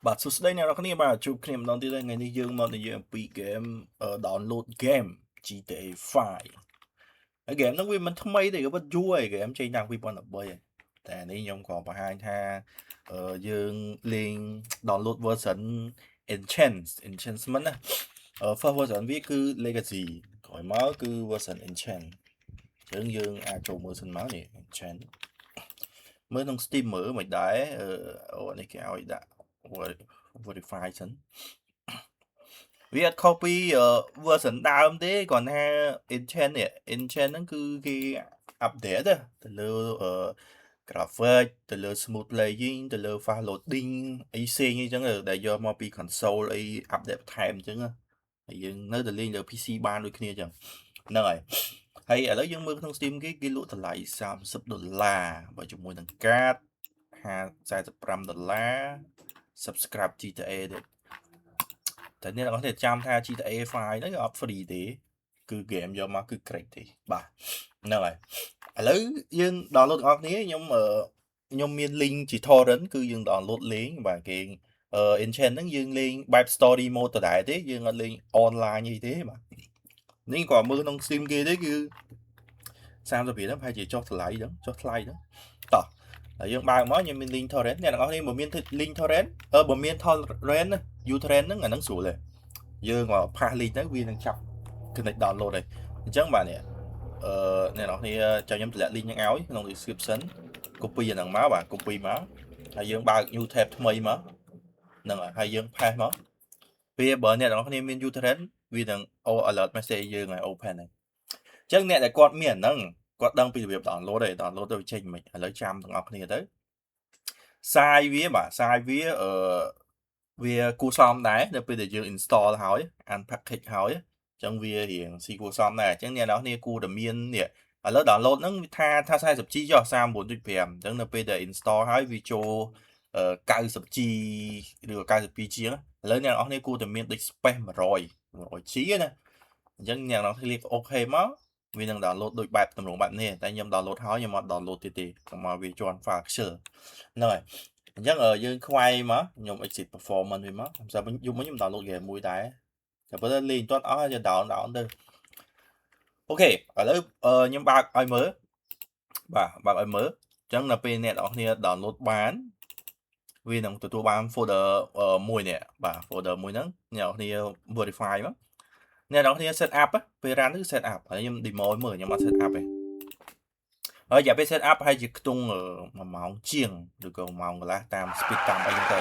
បាទសួស្តីអ្នកនរគ្នាបាទជួបគ្នាម្ដងទៀតហើយថ្ងៃនេះយើងមកនិយាយអំពីហ្គេម download game GTA 5 ហើយហ្គេមហ្នឹងវាមិនថ្មីទេក៏ប៉ុន្តែយូរហើយហ្គេមចេញតាំង2013ហើយតែនេះខ្ញុំក៏បង្ហាញថាយើងលេង download version enhancement ណាfirst version វាគឺ legacy ក្រោយមកគឺ version enchant អញ្ចឹងយើងអាចចូលមើលសិនមកនេះ enchant មើលក្នុង Steam មើលមិនដែរនេះគេឲ្យដាក់ verify សិនវាអត់ copy version ដើមទេគ្រាន់ថា enchant នេះ enchant ហ្នឹងគឺគេ update ទៅលើgraphic ទៅលើ smooth playing ទៅលើ fast loading អីផ្សេងអីចឹងដែលយកមកពី console អី update បន្ថែមអញ្ចឹងហើយយើងនៅតែលេងលើ PC បានដូចគ្នាចឹងហ្នឹងហើយឥឡូវយើងមើលក្នុង Steam គេលក់តម្លៃ$30បើជាមួយនឹង card $45 subscribe GTA ទៀតតែអ្នកនរគ្នាចាំថា GTA 5 ហ្នឹងគឺអត់ free ទេគឺ game យកមកគឺ crack ទេបាទហ្នឹងហើយឥឡូវយើង download ទាំងអស់គ្នាខ្ញុំមាន link ជា torrent គឺយើង download លេងបាទគេenchant ហ្នឹងយើងលេងបែប story mode ដដែលទេយើងអត់លេង online អីទេបាទនេះក៏មើលក្នុង Steam គេទេគឺ30រៀលហ្នឹងប្រហែលជាចុះថ្លៃហ្នឹងតោះហើយយើងបើកមកខ្ញុំមាន link torrent អ្នកទាំងអស់គ្នាបើមាន link torrent បើមាន torrent uTorrent ហ្នឹងអាហ្នឹងស្រួលទេយើងមក pass link ទៅវានឹងចាប់ connect download ហើយអញ្ចឹងបាទនេះអ្នកនរគ្នាចាំខ្ញុំតម្លាក់ link ហ្នឹងឲ្យក្នុង description copy អាហ្នឹងមកបាទ copy មកហើយយើងបើក new tab ថ្មីមកហ្នឹងហើយយើង pass មកពេលបើអ្នកនរគ្នាមាន uTorrent វានឹង alert message យើងឲ្យ open ហើយអញ្ចឹងអ្នកដែលគាត់មានអាហ្នឹងគាត់ដឹងពីរបៀប download ទេ download ទៅចេញមិនឥឡូវចាំទាំងអស់គ្នាទៅសាយវាបាទសាយវាវាគួរសមដែរនៅពេលដែលយើង install ហើយ unpackage ហើយអញ្ចឹងវារៀងស៊ីគួរសមដែរអញ្ចឹងអ្នកនរគ្នាគួរតែមាននេះឥឡូវ download ហ្នឹងវាថា 40G ចុះ 39.5 អញ្ចឹងនៅពេលដែល install ហើយវាចូល90G ឬ 92G ឥឡូវអ្នកនរគ្នាគួរតែមានដូច space 100G ណាអញ្ចឹងអ្នកនរគ្នាអូខេមកវានឹង download ដូចបែបទម្រង់បែបនេះតែខ្ញុំ download ហើយខ្ញុំអត់ download ទៀតទេកុំមកវាជាន់ file ខ្ជិលហ្នឹងហើយអញ្ចឹងយើងខ្វាយមកខ្ញុំ exit performance វាមកខ្ញុំយប់មកខ្ញុំ download game មួយដែរតែបើលេងអត់ទាន់អស់จะ down ទៅអូខេឥឡូវខ្ញុំបើកឲ្យមើលបាទបើកឲ្យមើលអញ្ចឹងដល់ពេលអ្នកនរគ្នា download បានវានឹងទទួលបាន folder មួយនេះបាទ folder មួយហ្នឹងអ្នកនរគ្នា verify មកអ្នកនរគ្នា set up ពេល run គឺ set up ហើយខ្ញុំ demo មើលខ្ញុំអត់ set up ទេហើយរយៈពេល set up ហើយជាខ្ទង់1ម៉ោងជាងឬក៏1ម៉ោងកន្លះតាម speed តាមអីហ្នឹងទៅ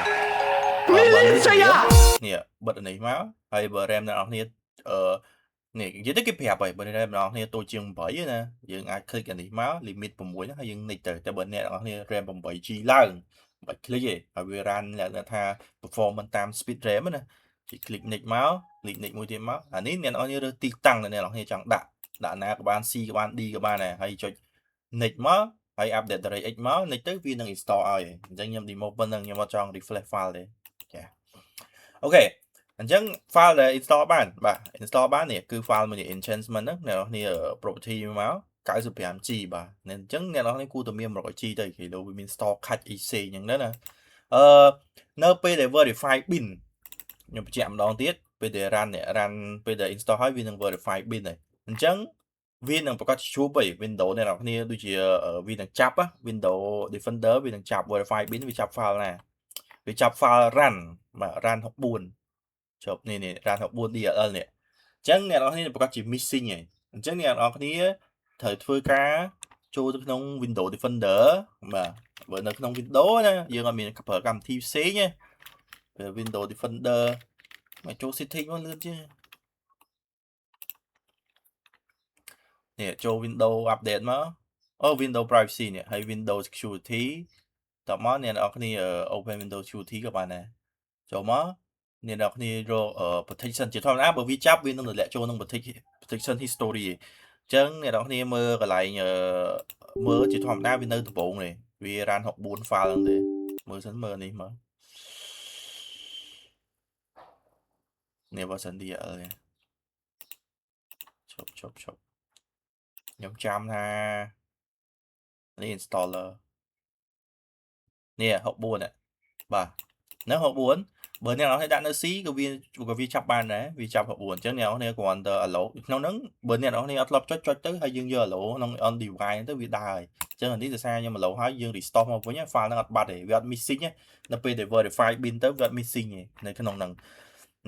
នេះបិទនេះមកហើយបើ RAM អ្នកនរគ្នានេះនិយាយទៅគេប្រាប់ហើយបើ RAM អ្នកនរគ្នាតូចជាង8ណាយើងអាច click អានេះមក limit 6ហ្នឹងហើយយើង nick ទៅតែបើអ្នកនរគ្នា RAM 8G ឡើងមិនបាច់ click ទេហើយវា run លក្ខណៈថា performance តាម speed RAM ណាគេ click nick មក click nick មួយទៀតមកអានេះអ្នកនរគ្នារើសទីតាំងដែលអ្នកនរគ្នាចង់ដាក់ណាក៏បាន C ក៏បាន D ក៏បានដែរហើយចុច nick មកហើយ update DirectX មក nick ទៅវានឹង install ឲ្យអញ្ចឹងខ្ញុំ demo ប៉ុណ្ណឹងខ្ញុំអត់ចង់ refresh file ទេចាអូខេអញ្ចឹង file ដែល install បានបាទ install បាននេះគឺ file មួយនេះ enhancement ហ្នឹងអ្នកនរគ្នា property មក 95G បាទអញ្ចឹងអ្នកនរគ្នាគួរតែមាន 100G ទៅគេលោកវាមាន store ខាច់អីផ្សេងអញ្ចឹងណានៅពេលដែល verify bin ខ្ញុំបញ្ជាក់ម្ដងទៀតពេលដែល run ពេលដែល install ហើយវានឹង verify bin ហើយអញ្ចឹងវានឹងប្រកាសជួបឯ Windows អ្នកនរគ្នាដូចជាវានឹងចាប់ Windows Defender វានឹងចាប់ verify bin វាចាប់ file ណាវាចាប់ file run បាទ run 64ជប់នេះ run 64 DLL នេះអញ្ចឹងអ្នកនរគ្នាប្រកាសជា missing ឯងអញ្ចឹងអ្នកនរគ្នាត្រូវធ្វើការចូលទៅក្នុង Windows Defender បាទបើនៅក្នុង Windows ណាយើងអត់មានប្រើកម្មវិធីផ្សេងទេ Windows Defender មកចូល setting មកលឿនជាងនេះចូល Windows update មកWindows privacy នេះហើយ Windows security តបមកអ្នកនរគ្នា open Windows security ក៏បានដែរចូលមកអ្នកនរគ្នារក protection ជាធម្មតាបើវាចាប់វានឹងទម្លាក់ចូលក្នុង protection history អញ្ចឹងអ្នកនរគ្នាមើលកន្លែងមើលជាធម្មតាវានៅដំបូងនេះវា run 64 file ហ្នឹងទេមើលសិនមើលនេះមកនេះ version DL នេះឈប់ខ្ញុំចាំថានេះ installer នេះ 64 បាទនៅ64 bữa nay nó thấy đã nó xí cái vi chập bàn đấy vì chập học buồn chứ nào này còn ở lỗ nó nắng bữa nay nó này lọc cho tới hay dương giờ lỗ nó on device tới vì đài chứ là tí từ xa nhưng mà lỗ hay dương restore một với nhá file nó ngặt bật để việc missing nhé nó về để verify pin tới việc missing này này cái nòng nằng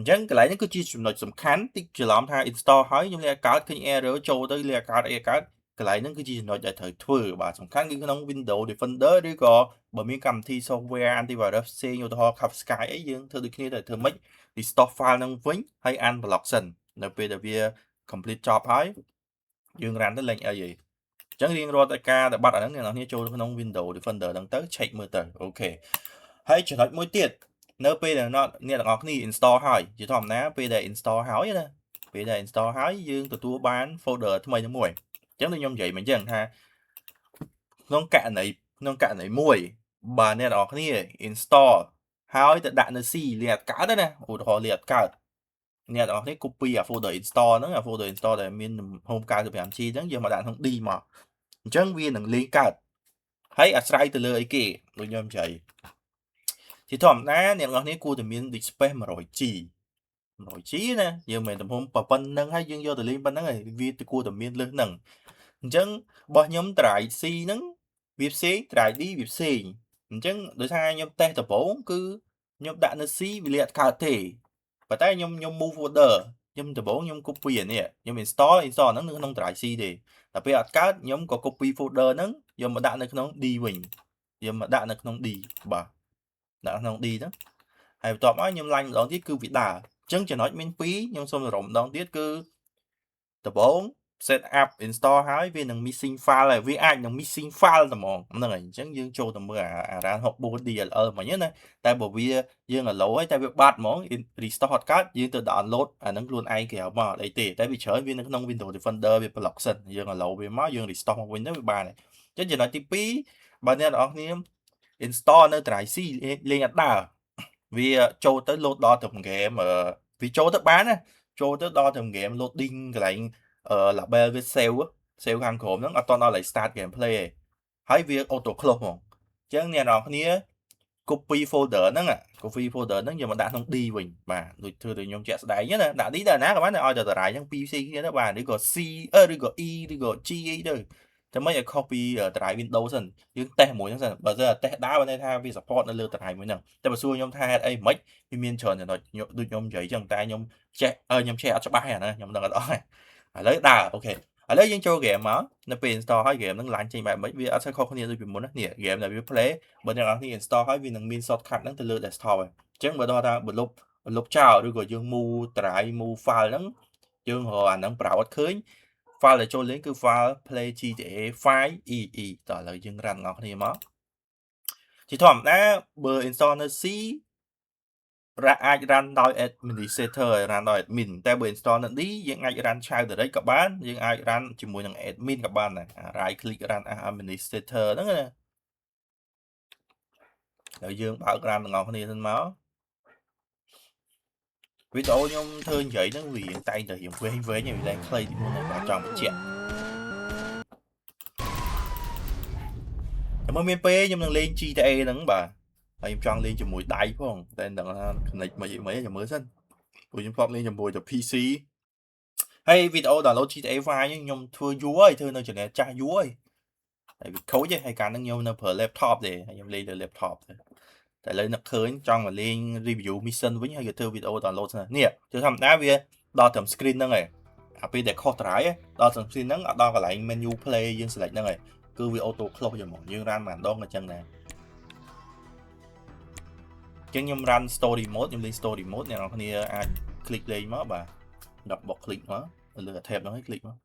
chẳng cái lại nó cứ chỉចំណុចសំខាន់តិចច្រឡំថា install ហើយខ្ញុំលេខកើតឃើញ error ចូលទៅលេខកើតអីកើតកន្លែងហ្នឹងគឺជាចំណុចដែលត្រូវធ្វើបាទសំខាន់គឺក្នុង Windows Defender ឬក៏បើមានកម្មវិធី software antivirus ផ្សេងឧទាហរណ៍ Kaspersky អីយើងធ្វើដូចគ្នាតែធ្វើម៉េច restore file ហ្នឹងវិញហើយ unblock សិននៅពេលដែលវា complete job ហើយយើង run ទៅលេងអីហីអញ្ចឹងរៀងរាល់តែការដែលបាត់អាហ្នឹងអ្នកនរគ្នាចូលក្នុង Windows Defender ហ្នឹងទៅ check មើលទៅអូខេហើយចំណុចមួយទៀតនៅពេលដែលអ្នកទាំងអស់គ្នា install ហើយជាធម្មតាពេលដែល install ហើយណាពេលដែល install ហើយយើងទទួលបាន folder ថ្មីមួយអញ្ចឹងដូចខ្ញុំនិយាយមកអញ្ចឹងថាក្នុងករណីមួយបើអ្នកទាំងអស់គ្នា install ហើយទៅដាក់នៅ C លេខអត់កើតណាឧទាហរណ៍លេខអត់កើតអ្នកទាំងអស់គ្នា copy អា folder install ហ្នឹងអា folder install ដែលមាន home 95G ហ្នឹងយើងមកដាក់ក្នុង D មកអញ្ចឹងវានឹងលេខកើតហើយអាស្រ័យទៅលើអីគេដូចខ្ញុំនិយាយជាធម្មតាអ្នកនរគ្នាគួរតែមាន space 100G ណាយើងមិនទំហំប៉ុណ្្នឹងហើយយើងយកទៅលេងប៉ុណ្្នឹងហើយវាគួរតែមានលើសហ្នឹងអញ្ចឹងរបស់ខ្ញុំ drive C ហ្នឹងវាផ្សេង drive D វាផ្សេងអញ្ចឹងដោយសារខ្ញុំតេស្តដំបូងគឺខ្ញុំដាក់នៅ C វាលេខអត់កើតទេប៉ុន្តែខ្ញុំ move folder ខ្ញុំដំបូងខ្ញុំ copy អានេះខ្ញុំ install ហ្នឹងនៅក្នុង drive C ទេតែពេលអត់កើតខ្ញុំក៏ copy folder ហ្នឹងយកមកដាក់នៅក្នុង D វិញយកមកដាក់នៅក្នុង D បាទដាក់ក្នុង D ហ្នឹងហើយបន្ទាប់មកខ្ញុំឡាញ់ម្ដងទៀតគឺវាដើរអញ្ចឹងចំណុចមាន2ខ្ញុំសូមសរុបម្ដងទៀតគឺដំបូង set up install ហើយវានឹង missing file ហើយវាអាចនឹង missing file តែហ្មងហ្នឹងហើយអញ្ចឹងយើងចូលទៅមើលអា RAN 64 DLL មិញណាតែបើវាយើង allow ហើយតែវាបាត់ហ្មង restore អត់កើតយើងទៅ download អាហ្នឹងខ្លួនឯងក្រៅមកអីទេតែវាច្រើនវានៅក្នុង Windows Defender វា block សិនយើង allow វាមកយើង restore មកវិញទៅវាបានហើយអញ្ចឹងចំណុចទី2បើអ្នកនរគ្នា install នៅ drive C លេងអត់ដើរវាចូលទៅ load ដល់ទៅហ្គេមវាចូលទៅបានណាចូលទៅដល់ទៅហ្គេម loading កន្លែងlabel វា save ខាងក្រោមហ្នឹងអត់តដល់ start gameplay ទេហើយវា auto close ហ្មងអញ្ចឹងអ្នកនរគ្នា copy folder ហ្នឹងយកមកដាក់ក្នុង D វិញបាទដូចធ្វើដូចខ្ញុំជាក់ស្ដែងណាដាក់ D ដល់ណាក៏បានឲ្យតែតារាយហ្នឹង 2C គ្នាទៅបាទឬក៏ C ឬក៏ E ឬក៏ G អីទៅតែមិនឲ្យខុសពីតារាយ Windows សិនយើងតេស្តមួយហ្នឹងសិនបើសិនតេស្តដើរបើន័យថាវា support នៅលើតារាយមួយហ្នឹងតែបើសួរខ្ញុំថាហេតុអីមិនវាមានច្រើនចំណុចដូចខ្ញុំនិយាយចឹងតែខ្ញុំចេះខ្ញុំចេះអត់ច្បាស់ទេអាហ្នឹងខ្ញុំដឹងអត់អស់ទេឥឡូវដើរអូខេឥឡូវយើងចូល game មកនៅពេល install ហើយ game ហ្នឹងឡាញចេញបែបមិនវាអត់សូវខុសគ្នាដូចពីមុនណានេះ game ដែលវា play បើអ្នកនរគ្នា install ហើយវានឹងមាន shortcut ហ្នឹងទៅលើ desktop ហើយអញ្ចឹងបើដល់ថាបើលុបចោលឬក៏យើង move drive move file ហ្នឹងយើងរកអាហ្នឹងប្រោតឃើញ file ដែលចូលលេងគឺ file play GTA 5 EE តោះឥឡូវយើង run អ្នកគ្នាមកជាធម្មតាបើ install នៅ C អាច run ដោយ administrator ហើយ run ដោយ admin តែបើ install នៅ D យើងអាច run child direct ក៏បានយើងអាច run ជាមួយនឹង admin ក៏បានដែរ right click run as administrator ហ្នឹងណាហើយយើងបើក run ទាំងអស់គ្នាសិនមកវីដេអូខ្ញុំធ្វើនិយាយហ្នឹងវាតែងតែរៀងវែងហើយវាឡើងខ្លីទីមុនតែអត់ចង់បញ្ជាក់តែមើលមានពេលខ្ញុំនឹងលេង GTA ហ្នឹងបាទហើយខ្ញុំចង់លេងជាមួយដៃផងតែដឹងថា connect មិនចាំមើលសិនព្រោះខ្ញុំធ្លាប់លេងជាមួយតែ PC ហើយវីដេអូ download GTA 5ខ្ញុំធ្វើយូរហើយធ្វើនៅ channel ចាស់យូរហើយវាខូចហើយកាលហ្នឹងខ្ញុំនៅប្រើ laptop ទេហើយខ្ញុំលេងលើ laptop ទេតែឥឡូវនឹកឃើញចង់មកលេង review mission វិញហើយក៏ធ្វើវីដេអូ download សិននេះគឺធម្មតាវាដល់ត្រឹម screen ហ្នឹងហើយអាពេលដែលខុសត្រាយដល់ត្រឹម screen ហ្នឹងអត់ដល់កន្លែង menu play យើង select ហ្នឹងហើយគឺវា auto close ហ្មងយើង run ម្ដងក៏ចឹងដែរចឹងខ្ញុំ run story mode ខ្ញុំលេង story mode អ្នកនរគ្នាអាច click លេងមកបាទដល់បក click មកលើ tab ហ្នឹងឲ្យ click មក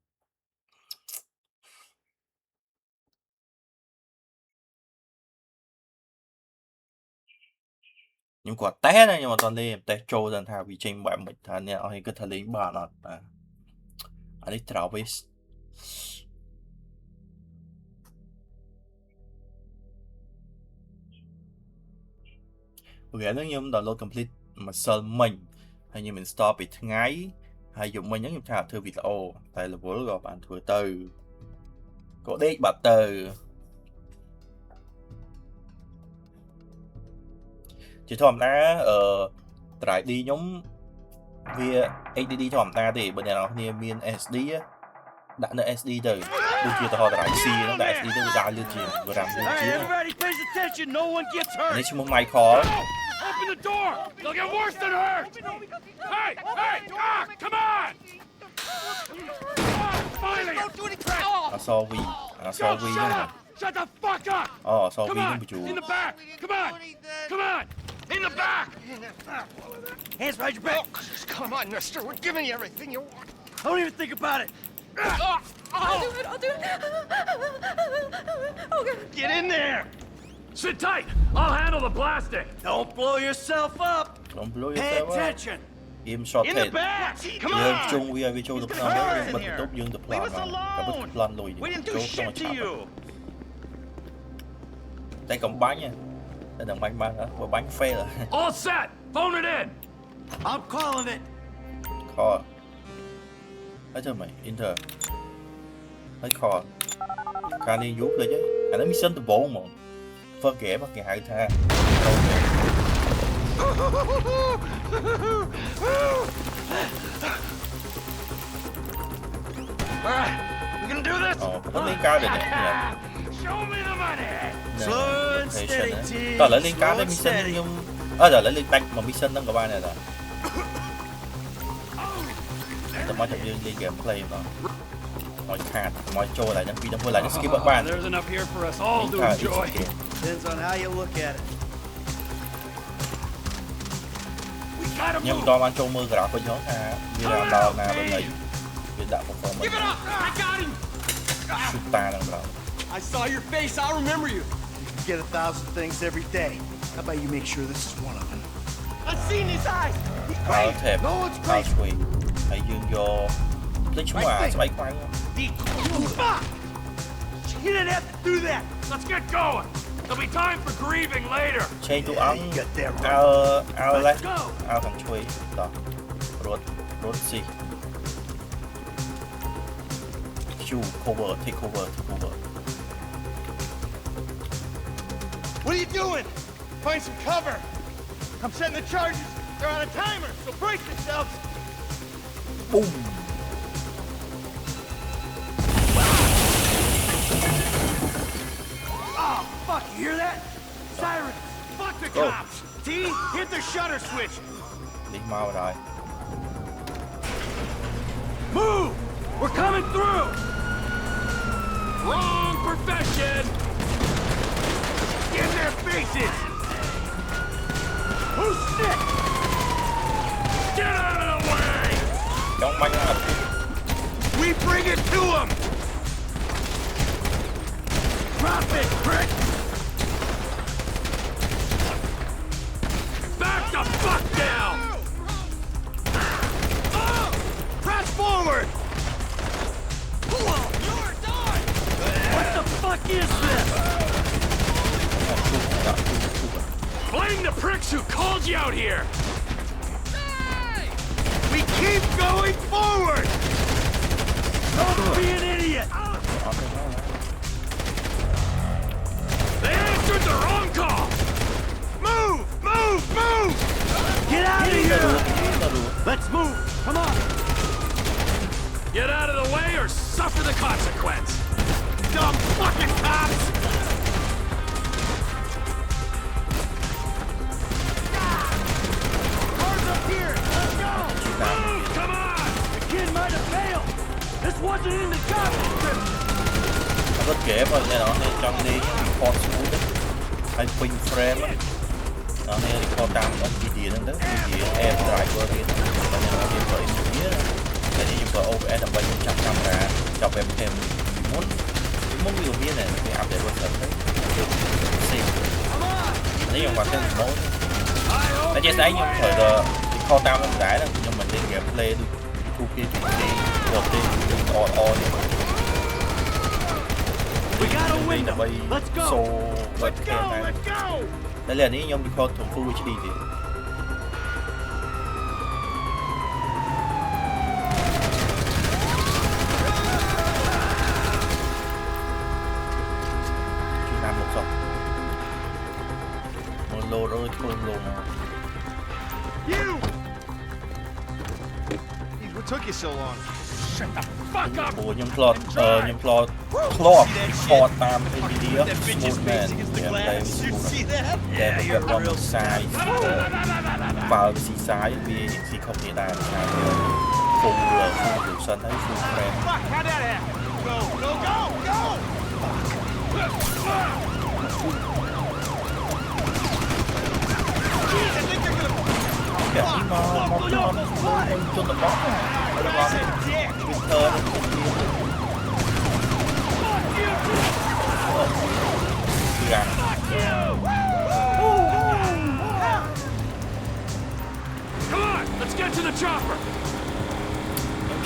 ខ្ញុំគាត់តេស្តណាខ្ញុំអត់តលេងតេស្តចូលទៅថាវាចេញបែបមិនថាអ្នកអស់នេះគិតថាលេងបានអត់បាទអានេះ Travis ពេលហ្នឹងខ្ញុំ download complete ម្សិលមិញហើយខ្ញុំ install ពីថ្ងៃហើយយប់មិញហ្នឹងខ្ញុំថាធ្វើវីដេអូតែ level ក៏បានធ្វើទៅក៏ដេកបាត់ទៅជាធម្មតា drive ឌីខ្ញុំវា HDD ធម្មតាទេបើអ្នកនរគ្នាមាន SD ដាក់នៅ SD ទៅដូចជាទៅហៅ drive C ហ្នឹងដាក់ SD ទៅវាដើរលឿនជាងវារ៉ាំលឿនជាងនេះឈ្មោះ Michael Open the door! They'll get worse than hurt! Hey! Hey! Ah! Come on! Finally! អសវីអសវីហ្នឹង Shut the fuck up! អូអសវី Come ហ្នឹង on! បញ្ជូ In the back! Come on! Come on! In the back! Hands behind your back! Come on, mister. We're giving you everything you want. Don't even think about it! I'll do it. Okay. Get in there! Sit tight! I'll handle the blasting! Don't blow yourself up! Don't blow Pay yourself up attention! Im short In head the back! Come យើង on! ជុំវាឲ្យវាចូលទៅក្នុងយើងបិទបន្ទប់យើងទៅប្លន់តែបិទប្លន់លុយ We didn't ចូល do ក្នុង shit ឆា to ប់ you! តែកំបាញ់តែនឹងបាញ់បានបើបាញ់ fail All set! Phone it in! I'm calling it! call ហើយធ្វើម៉េច enter ហើយ call កាលនេះយូរភ្លេចហើយអានេះ mission ដំបូងហ្មង first game គេហៅថា Alright, we gonna do this? អូគាត់លេងការដែរ Show me the money! តើឥឡូវលេងការដែរ mission ខ្ញុំឥឡូវលេងដាច់មក mission ហ្នឹងក៏បានដែរតាតែមកតែយើងលេង gameplay មកមកខាតមកចូលឡើងហ្នឹងពីដល់ហ្នឹង skip អត់បាន There's enough here for us all to enjoy. Depends on how you look at it. We gotta ខ្ញុំ move. តបានចូលមើល graphic ហ្នឹងថាវាដល់ណាដល់ណីវាដាក់ performance Give it up! I got him! shoot តាហ្នឹងដល់ I saw your face. I'll remember you. You get 1,000 things every day. How about you make sure this is one of them? I've seen his eyes. He's ហើយ great. tab No one's ហើយ crazy. ឆ្វេងហើយយើងយកភ្លេចឈ្មោះអាស្បែកខ្មៅ Fuck! You didn't have to do that. Let's get going. There'll be time for grieving later. ឆេងទូអង្គ You got that អើ right. អើលេះ Let's go. អើខាងឆ្វេងតោះរត់ស៊ី Q cover take cover take cover What are you doing? Find some cover. I'm setting the charges. They're on a timer, so brace yourselves. boom Oh, fuck, you hear that? Sirens. Fuck the Go. cops. T, hit the shutter switch. នេះមកហើយ Move! We're coming through! Wrong profession! In their faces! Who's sick? Get out of the way! ចង់បាញ់អត់ We bring it to them! Drop it, prick! Back the fuck down! Press forward! You're done! What the fuck is this? Blame the pricks who called you out here! We keep going forward! Don't be an idiot! They answered the wrong call! Move! Move! Move! Get out of here! Let's move! Come on! Get out of the way or suffer the consequence! Dumb fucking cops! Cars up here! Let's go! Move! Come on! The kid might have failed! This wasn't in the job description! អត់គេបើអ្នកនរចង់លេង record smooth ហើយពេញ frame ដល់នេះ record តាម NVIDIA ហ្នឹងទៅ NVIDIA air driver ទៀតបើអ្នកនរប្រើ NVIDIA តែនេះប្រើ OBS ដើម្បីចាប់កាមេរ៉ាចាប់ webcam មុនវាមានតែ update version ទៅស៊ីនេះខ្ញុំគាត់ទៅ mode តែជាស្អីខ្ញុំត្រូវតែ record តាមហ្នឹងដែរខ្ញុំមិនលេង gameplay ដូច 2K 2K ទេអត់ We got a window. Let's go. Let's go. Let's go. តែលេនេះខ្ញុំ record ក្នុង Full HD ទៀតជួយតាមលោកសោះមកលោតអើយធ្វើលោមក You took you so long? Shut the fuck up! អូខ្ញុំធ្លាប់ខ្ញុំធ្លាប់ថតតាម NVIDIA Smooth Man ខ្ញុំតែ see that? តែវាប្រមសាយបើស៊ីសាយវាស៊ីខុសគ្នាដែរថាវា full resolution ហើយ full frame Fuck, how'd that happen? Go, go, go, go! Jeez, I think they're gonna... យ៉ាមកជន់តបហ្នឹងហើយ Guy's a dick! វាធើយ៉ាង Come on, let's get to the chopper.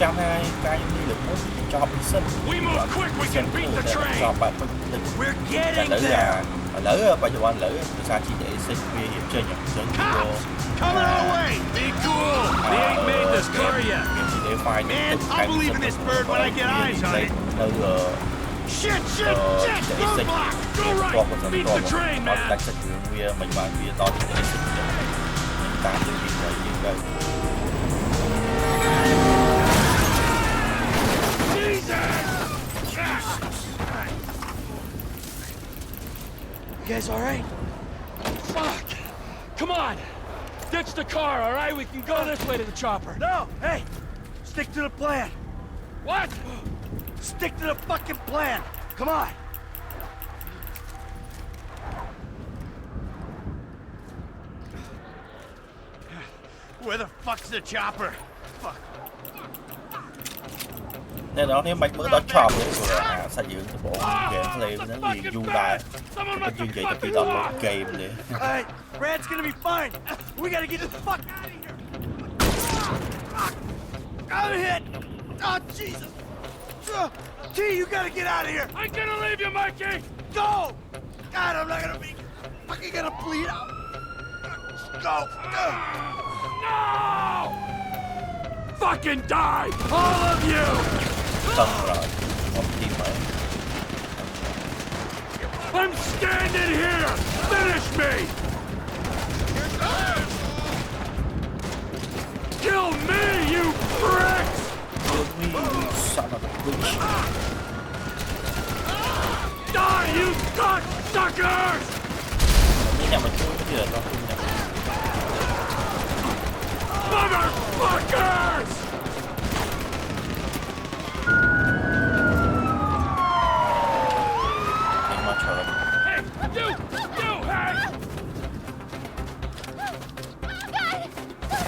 ចាំថាកាយនេះលើមុនចប់ពិសិដ្ឋ We move quick, we can beat the ច train. ប់បាត់ទឹក We're តែ getting ឥឡូវ there! បច្ចុប្បន្នឥឡូវភាសា GTA 6 វារៀបចេញអញ្ចឹងវា Cops! Coming our way! Be cool. They ain't made this car yet. GTA 5 Man, I'll believe in this bird when I get eyes on it. នៅ Shit, shit, shit! Roadblock! Go right. Beat the train, អត់ man. ដាច់ចិត្តរឿងវាមិនបានវាដល់ GTA 6តាមទៅវិញទៅយើងទៅ You guys alright? Fuck. Come on. Ditch the car, all right? We can go this way to the chopper. No! Hey! Stick to the plan! What? Stick to the fucking plan! Come on! Where the fuck's the chopper? Fuck. អ្នកនរនេះមិនមើលដល់ chop ទេព្រោះអាសាច់យើងទៅបង gameplay ហ្នឹងវាយូរដែរតែយើងនិយាយទៅពីដល់ game ទេ Alright, Brad's gonna be fine. We gotta get the fuck out of here. Fuck. I'm hit. Oh, Jesus. T, you gotta get out of here. I'm gonna leave you, Mikey. Go. God, I'm not gonna be fucking gonna bleed out. Go. No! Fucking die, all of you! តឹងរត់មកទីមក I'm standing here. Finish me. Kill me, you pricks! Kill me, you son of a bitch. Die, you cocksuckers! នេះអ្នកមកជួយទៀតដល់ខ្ញុំ Motherfuckers! Ain't much of it. Hey, you, hey! God!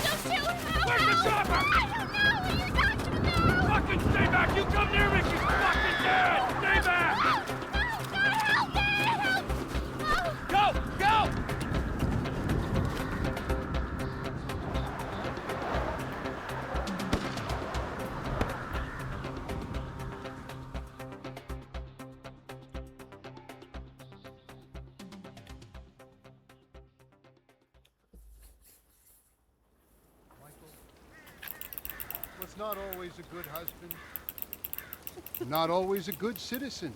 Don't shoot! Where's the chopper? I don't know! You're not gonna know! Fucking stay back! You come near me, she's fucking dead! Stay back! Help me! Go, go! Was not always a good husband, not always a good citizen.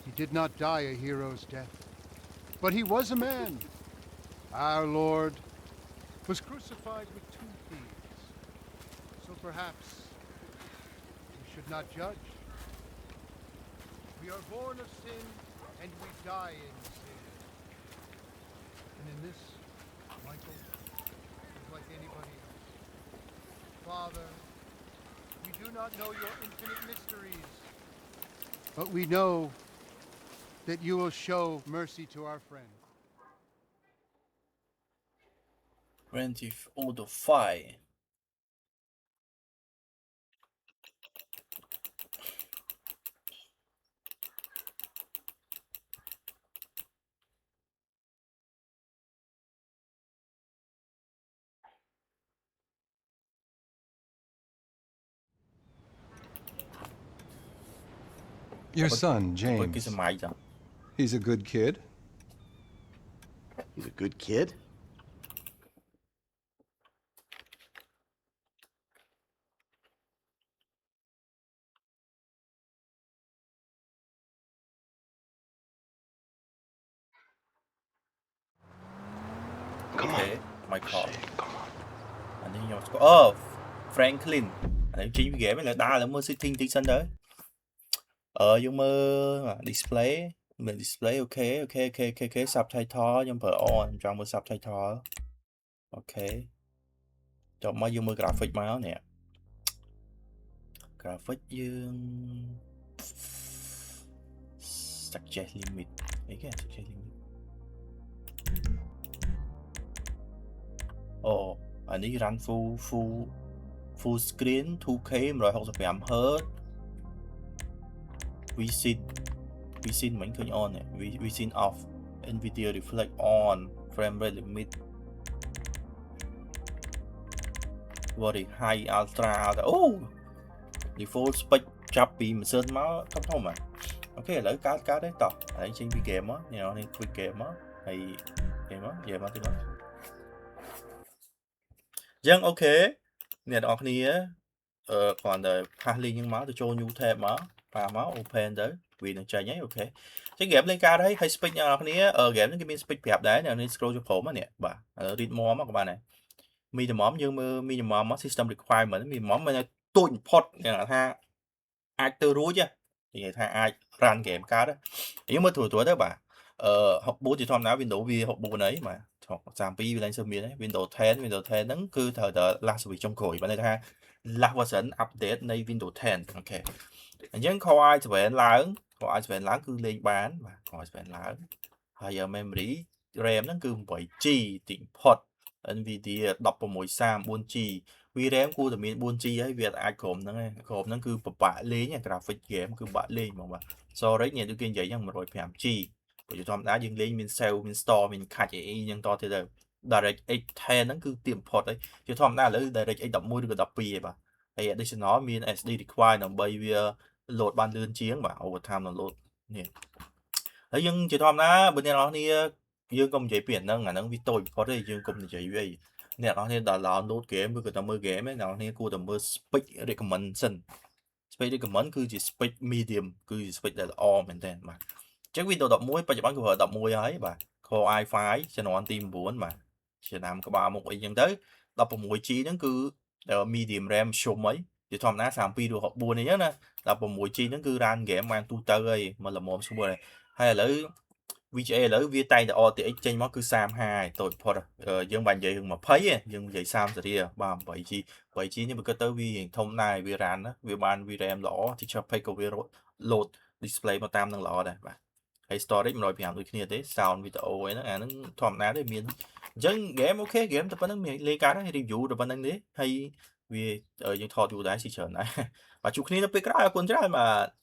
He did not die a hero's death, but he was a man. Our Lord was crucified with 2 thieves, so perhaps we should not judge. We are born of sin, and we die in sin. And in this, Michael is like anybody else. Father, we do not know your infinite mysteries, but we know that you will show mercy to our friend. Grand Theft Auto 5 Your son, ពេលគេ James. សម័យចឹង He's a good kid. He's a good kid. Okay my car អានេះខ្ញុំស្គាល់ Franklin អានេះចេញពី game ហ្នឹងដើរលើមើល setting តិចសិនទៅយើងមើល display មើល display អូខេ subtitle ខ្ញុំប្រើ on ចង់មើល subtitle អូខេចុះមកយើងមើល graphic មកនេះ graphic យើង suggest limit អីគេ suggest limit អូអានេះ run full screen 2K 165Hz VSync មិនឃើញ on ទេ VSync off NVIDIA reflect on frame rate limit very high ultra អូ default spec ចាប់ពីម៉ាស៊ីនមកធំហ៎អូខេឥឡូវកើតទេតោះហើយចេញពី game មកនេះ quick game មកហើយ game មកនិយាយមកទីមកយ៉ាងអូខេអ្នកនរគ្នាគ្រាន់តែ pass link ហ្នឹងមកទៅចូល new tab មកប៉ាមក open ទៅវានឹងចេញហើយអូខេចឹង game លេងកើតហើយ speed អ្នកនរគ្នា game ហ្នឹងគេមាន speed ប្រាប់ដែរអ្នកនេះ scroll ចូលព្រមនេះបាទ read more មកក៏បានដែរ minimum យើងមើល minimum មក system requirement minimum មិនទូចបំផុតយ៉ាងថាអាចទៅរួចនិយាយថាអាច run game កើតយើងមើលទូទៅបាទ64ជាធម្មតា Windows វា64អីបាទ32វាឡើងសើមាន Windows 10 ហ្នឹងគឺត្រូវតែ last service ចុងក្រោយបានន័យថា last version update នៃ Windows 10 អូខេអញ្ចឹង Core i7 ឡើង Core i7 ឡើងគឺលេងបានបាទ Core i7 ឡើងហើយ memory RAM ហ្នឹងគឺ 8GB ទីបំផុត NVIDIA 1634G VRAM គួរតែមាន 4G ហើយវាអាចក្រុមហ្នឹងគឺពិបាកលេង graphic game គឺពិបាកលេងហ្មងបាទ storage នេះដូចគេនិយាយហ្នឹង 105G ព្រោះធម្មតាយើងលេងមាន save មាន store មាន ខាច់អីហ្នឹងតទៀតទៅ DirectX 10ហ្នឹងគឺទៀមផុតហើយជាធម្មតាឥឡូវ DirectX 11ឬក៏12ឯបាទហើយ additional មាន SD require ដើម្បីវា load បានលឿនជាងបាទ overtime download នេះហើយយើងជាធម្មតាបើអ្នកនរគ្នាយើងកុំនិយាយពីអាហ្នឹងវាតូចបំផុតទេយើងកុំនិយាយវាអ្នកនរគ្នាដល់ download game ឬក៏តែមើល game ឯងអ្នកនរគ្នាគួរតែមើល spec recommend សិន spec recommend គឺជា spec medium គឺជា spec ដែលល្អមែនតើបាទអញ្ចឹង Windows 11បច្ចុប្បន្នគឺប្រើ11ហើយបាទ Core i5 ជំនាន់ទី9បាទឆ្នាំក្បាលមុខអីចឹងទៅ 16G ហ្នឹងគឺ medium RAM ឈុំអីជាធម្មតា32ឬ64អីចឹងណា 16G ហ្នឹងគឺ run game បានទូទៅហើយមកល្មមស្រួលហើយឥឡូវ VGA ឥឡូវវាតែងតែ RTX ចេញមកគឺ35តូចផុតយើងបាននិយាយរឿង20ទេយើងនិយាយ30សេរីបាទ 8G នេះបើគិតទៅវាធំដែរវា run ណាវាបាន VRAM ល្អ texture pack ក៏វា load display មកតាមនឹងល្អដែរបាទហើយ storage 105ដូចគ្នាទេ sound video អីហ្នឹងអាហ្នឹងធម្មតាទេមានអញ្ចឹង game អូខេ game តែប៉ុណ្្នឹងមានលេងកើតហើយ review តែប៉ុណ្្នឹងទេហើយវាយើងថតយូរដែរស៊ីច្រើនដែរបាទជួបគ្នានៅពេលក្រោយអរគុណច្រើនបាទ